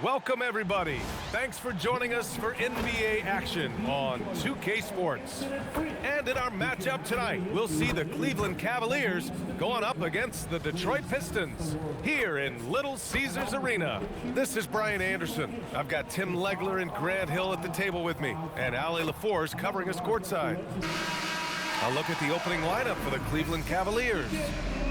Welcome, everybody. Thanks for joining us for NBA action on 2K Sports. And in our matchup tonight, we'll see the Cleveland Cavaliers going up against the Detroit Pistons here in Little Caesars Arena. This is Brian Anderson. I've got Tim Legler and Grant Hill at the table with me, and Ali LaForce covering us courtside. A look at the opening lineup for the Cleveland Cavaliers.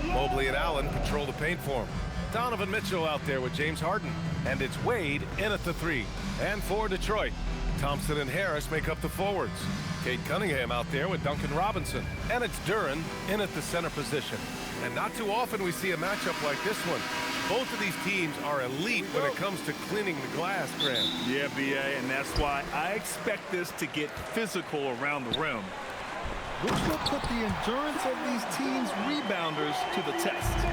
Mobley and Allen control the paint for him. Donovan Mitchell out there with James Harden. And it's Wade in at the 3. And for Detroit, Thompson and Harris make up the forwards. Cade Cunningham out there with Duncan Robinson. And it's Duren in at the center position. And not too often we see a matchup like this one. Both of these teams are elite when it comes to cleaning the glass, Grant. Yeah, B.A., and that's why I expect this to get physical around the rim, which will put the endurance of these teams' rebounders to the test.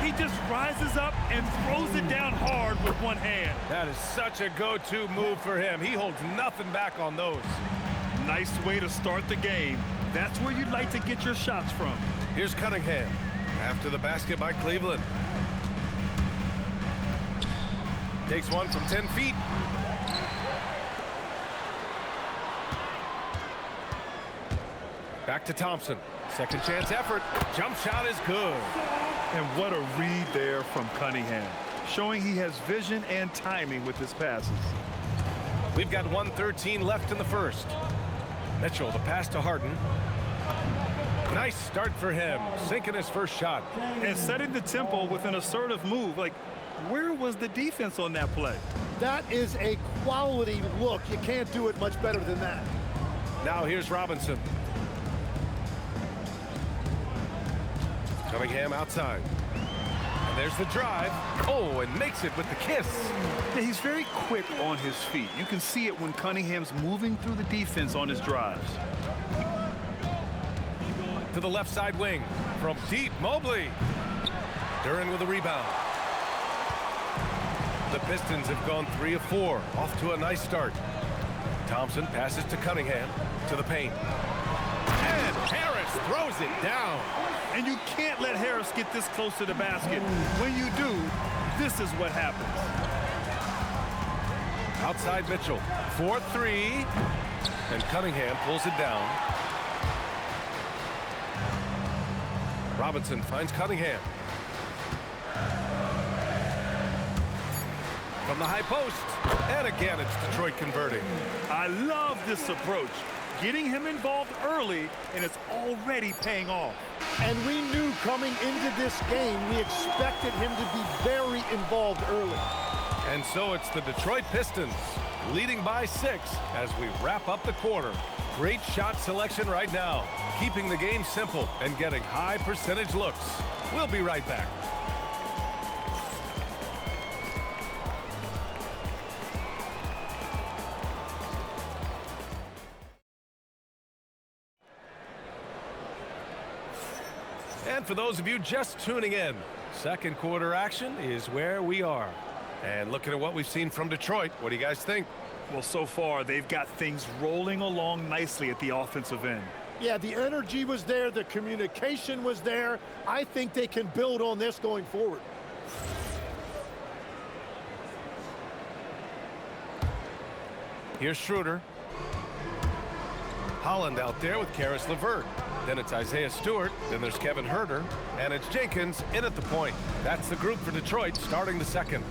He just rises up and throws it down hard with one hand. That is such a go-to move for him. He holds nothing back on those. Nice way to start the game. That's where you'd like to get your shots from. Here's Cunningham after the basket by Cleveland. Takes one from 10 feet. Back to Thompson. Second chance effort. Jump shot is good. And what a read there from Cunningham, showing he has vision and timing with his passes. We've got 1:13 left in the first. Mitchell, the pass to Harden. Nice start for him, sinking his first shot. And setting the tempo with an assertive move. Like, where was the defense on that play? That is a quality look. You can't do it much better than that. Now here's Robinson. Cunningham outside. And there's the drive. Oh, and makes it with the kiss. Yeah, he's very quick on his feet. You can see it when Cunningham's moving through the defense on his drives. To the left side wing. From deep, Mobley. Duren with a rebound. The Pistons have gone 3 of 4. Off to a nice start. Thompson passes to Cunningham. To the paint. And Harris throws it down. And you can't let Harris get this close to the basket. When you do, this is what happens. Outside Mitchell. 4-3. And Cunningham pulls it down. Robinson finds Cunningham. From the high post. And again, it's Detroit converting. I love this approach. Getting him involved early, and it's already paying off. And we knew coming into this game, we expected him to be very involved early. And so it's the Detroit Pistons leading by 6 as we wrap up the quarter. Great shot selection right now, keeping the game simple and getting high percentage looks. We'll be right back. And for those of you just tuning in, second quarter action is where we are. And looking at what we've seen from Detroit, what do you guys think? Well, so far, they've got things rolling along nicely at the offensive end. Yeah, the energy was there. The communication was there. I think they can build on this going forward. Here's Schroeder. Holland out there with Karis LeVert. Then it's Isaiah Stewart. Then there's Kevin Huerter. And it's Jenkins in at the point. That's the group for Detroit starting the second.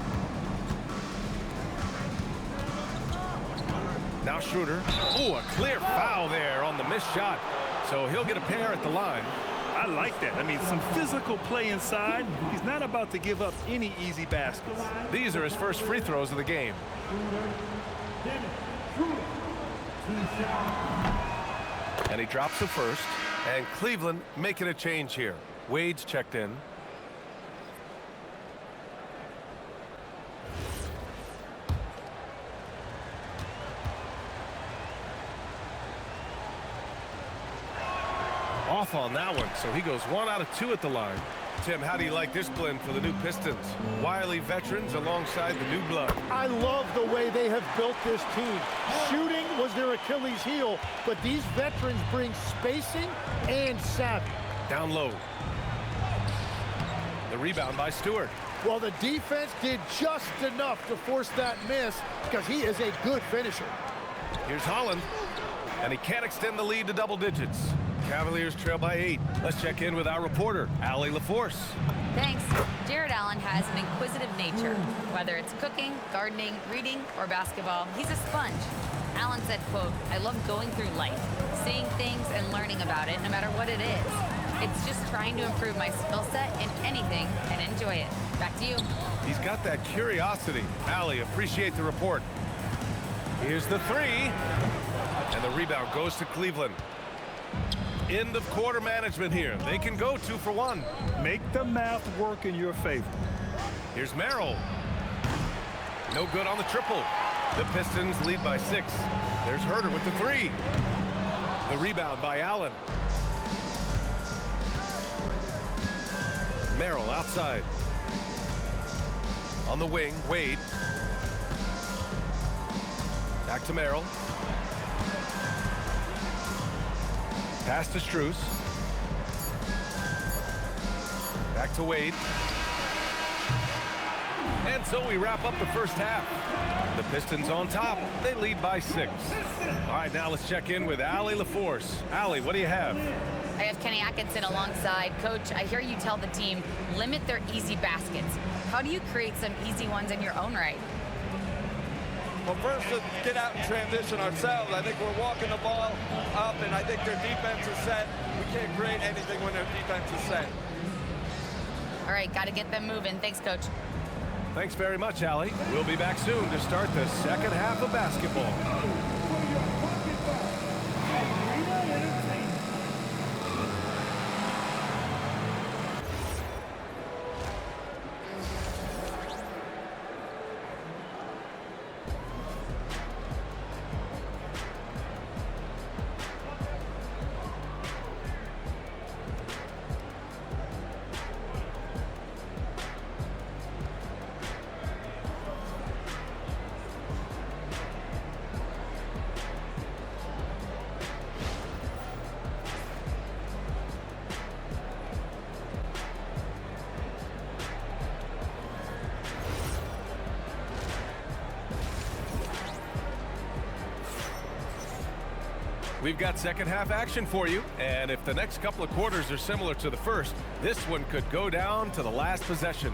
Now Schroeder. Ooh, a clear foul there on the missed shot. So he'll get a pair at the line. I like that. I mean, some physical play inside. He's not about to give up any easy baskets. These are his first free throws of the game. And he drops the first. And Cleveland making a change here. Wade's checked in. off on that one, so he goes 1 out of 2 at the line. Tim, how do you like this blend for the new Pistons? Wily veterans alongside the new blood. I love the way they have built this team. Shooting was their Achilles heel, but these veterans bring spacing and savvy. Down low. The rebound by Stewart. Well, the defense did just enough to force that miss because he is a good finisher. Here's Holland, and he can't extend the lead to double digits. Cavaliers trail by 8. Let's check in with our reporter, Allie LaForce. Thanks. Jared Allen has an inquisitive nature. Whether it's cooking, gardening, reading, or basketball, he's a sponge. Allen said, quote, "I love going through life, seeing things and learning about it no matter what it is. It's just trying to improve my skill set in anything and enjoy it." Back to you. He's got that curiosity. Allie, appreciate the report. Here's the 3. And the rebound goes to Cleveland. End of quarter management here. They can go 2 for 1. Make the math work in your favor. Here's Merrill. No good on the triple. The Pistons lead by 6. There's Herter with the 3. The rebound by Allen. Merrill outside. On the wing, Wade. Back to Merrill. Pass to Strus. Back to Wade. And so we wrap up the first half. The Pistons on top. They lead by 6. All right, now let's check in with Allie LaForce. Allie, what do you have? I have Kenny Atkinson alongside. Coach, I hear you tell the team, limit their easy baskets. How do you create some easy ones in your own right? Well, first, let's get out and transition ourselves. I think we're walking the ball up, and I think their defense is set. We can't create anything when their defense is set. All right, got to get them moving. Thanks, Coach. Thanks very much, Allie. We'll be back soon to start the second half of basketball. We've got second half action for you, and if the next couple of quarters are similar to the first, this one could go down to the last possession.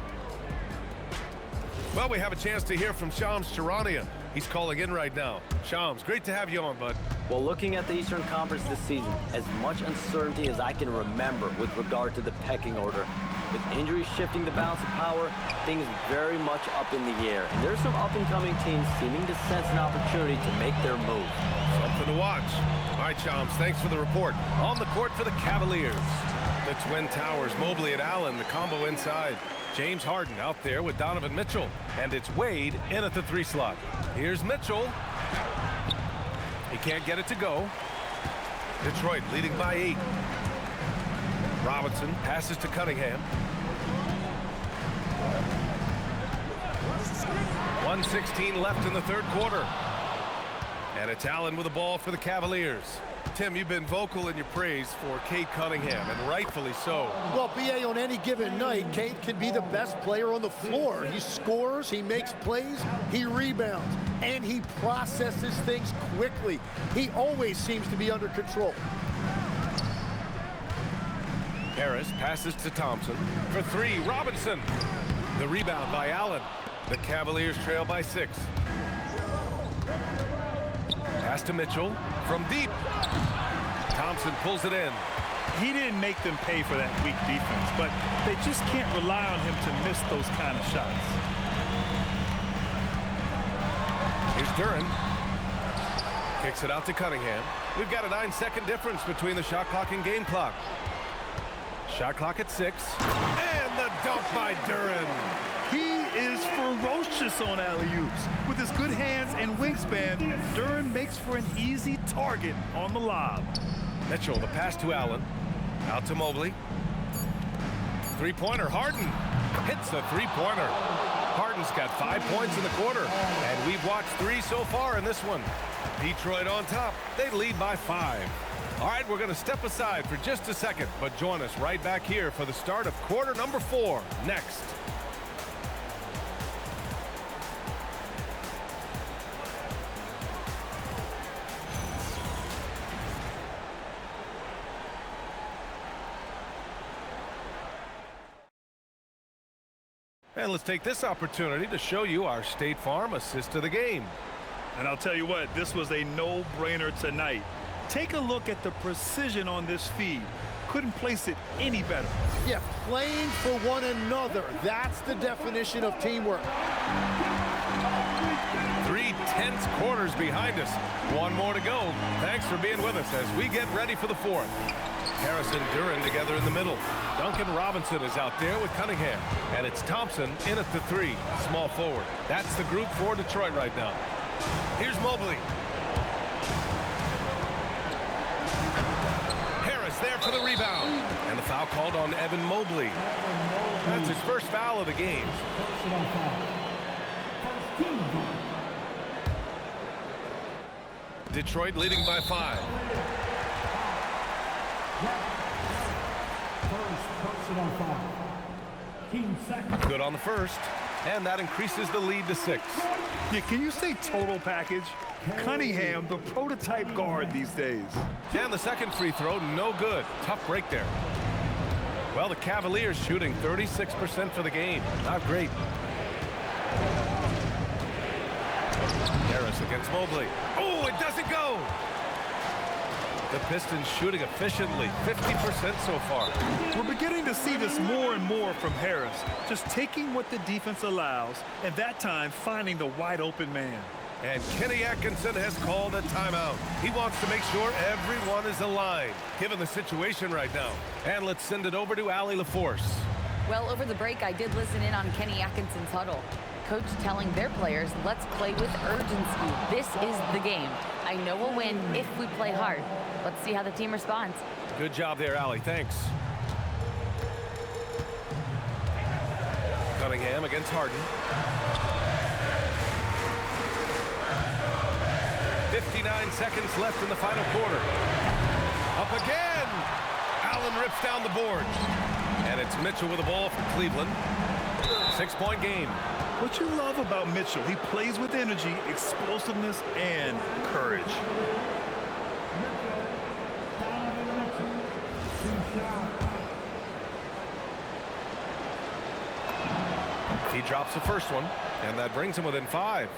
Well, we have a chance to hear from Shams Charania. He's calling in right now. Shams, great to have you on, bud. Well, looking at the Eastern Conference this season, as much uncertainty as I can remember with regard to the pecking order. With injuries shifting the balance of power, things very much up in the air. And there's some up-and-coming teams seeming to sense an opportunity to make their move. Something to watch. All right, Shams, thanks for the report. On the court for the Cavaliers. The Twin Towers, Mobley and Allen, the combo inside. James Harden out there with Donovan Mitchell. And it's Wade in at the 3 slot. Here's Mitchell. He can't get it to go. Detroit leading by 8. Robinson passes to Cunningham. 1:16 left in the third quarter. And it's Allen with the ball for the Cavaliers. Tim, you've been vocal in your praise for Cade Cunningham, and rightfully so. Well, B.A., on any given night, Cade can be the best player on the floor. He scores, he makes plays, he rebounds, and he processes things quickly. He always seems to be under control. Harris passes to Thompson. For 3, Robinson. The rebound by Allen. The Cavaliers trail by 6. Pass to Mitchell from deep. Thompson pulls it in. He didn't make them pay for that weak defense, but they just can't rely on him to miss those kind of shots. Here's Duren. Kicks it out to Cunningham. We've got a 9-second difference between the shot clock and game clock. Shot clock at 6. And the dunk by Duren. He is ferocious on alley-oops. With his good hands and wingspan, Duren makes for an easy target on the lob. Mitchell, the pass to Allen. Out to Mobley. Three-pointer, Harden hits a three-pointer. Harden's got 5 points in the quarter, and we've watched 3 so far in this one. Detroit on top. They lead by 5. All right, we're going to step aside for just a second, but join us right back here for the start of quarter number 4 next. And let's take this opportunity to show you our State Farm assist of the game. And I'll tell you what, this was a no-brainer tonight. Take a look at the precision on this feed. Couldn't place it any better. Yeah, playing for one another. That's the definition of teamwork. 3 tense quarters behind us. 1 more to go. Thanks for being with us as we get ready for the 4th. Harris and Duren together in the middle. Duncan Robinson is out there with Cunningham. And it's Thompson in at the 3, small forward. That's the group for Detroit right now. Here's Mobley. Harris there for the rebound. And the foul called on Evan Mobley. That's his first foul of the game. Detroit leading by 5. Good on the first, and that increases the lead to 6. Yeah, can you say total package? Cunningham, the prototype guard these days. And the second free throw, no good. Tough break there. Well, the Cavaliers shooting 36% for the game. Not great. Harris against Mobley. Oh, it doesn't go. The Pistons shooting efficiently, 50% so far. We're beginning to see this more and more from Harris, just taking what the defense allows, and that time finding the wide open man. And Kenny Atkinson has called a timeout. He wants to make sure everyone is aligned, given the situation right now. And let's send it over to Allie LaForce. Well, over the break, I did listen in on Kenny Atkinson's huddle. Coach telling their players, let's play with urgency. This is the game. I know we'll win if we play hard. Let's see how the team responds. Good job there, Allie. Thanks. Cunningham against Harden. 59 seconds left in the final quarter. Up again. Allen rips down the board. And it's Mitchell with the ball for Cleveland. 6-point game. What you love about Mitchell, he plays with energy, explosiveness, and courage. He drops the first one, and that brings him within 5.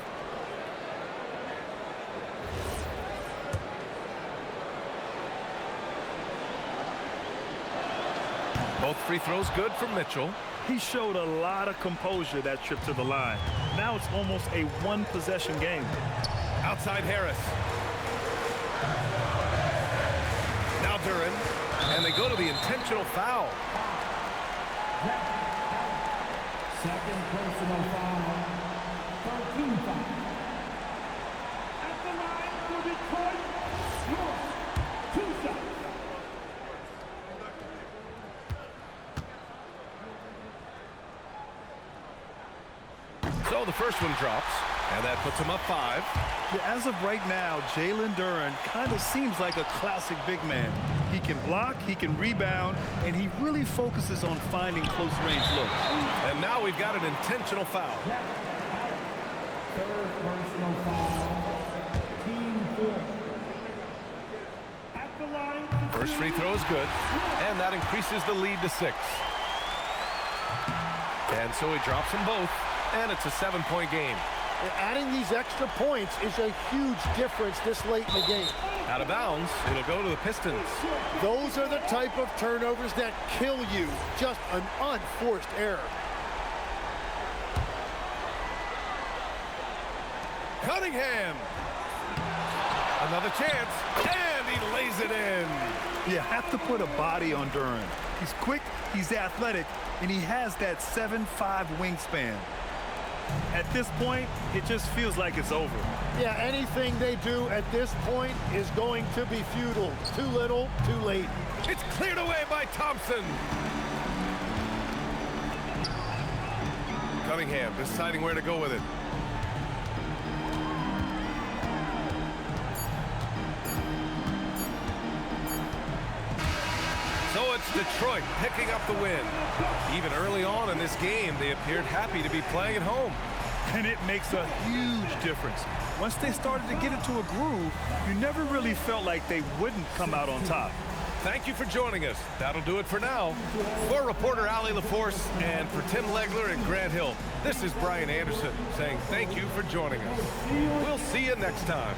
Both free throws good for Mitchell. He showed a lot of composure that trip to the line. Now it's almost a one-possession game. Outside Harris. Now Duren, and they go to the intentional foul. Second personal foul. 13 foul. At the line for Detroit, York, 2 shots. So the first one drops, and that puts him up 5. Yeah, as of right now, Jalen Duren kind of seems like a classic big man. He can block, he can rebound, and he really focuses on finding close-range looks. And now we've got an intentional foul. Third personal foul. Team 4. At the line. First free throw is good, and that increases the lead to 6. And so he drops them both, and it's a 7-point game. Adding these extra points is a huge difference this late in the game. Out of bounds, it'll go to the Pistons. Those are the type of turnovers that kill you. Just an unforced error. Cunningham. Another chance, and he lays it in. You have to put a body on Duren. He's quick, he's athletic, and he has that 7'5" wingspan. At this point, it just feels like it's over. Yeah, anything they do at this point is going to be futile. Too little, too late. It's cleared away by Thompson. Cunningham deciding where to go with it. So it's Detroit picking up the win. Even early on in this game, they appeared happy to be playing at home. And it makes a huge difference. Once they started to get into a groove, you never really felt like they wouldn't come out on top. Thank you for joining us. That'll do it for now. For reporter Ali LaForce and for Tim Legler and Grant Hill, this is Brian Anderson saying thank you for joining us. We'll see you next time.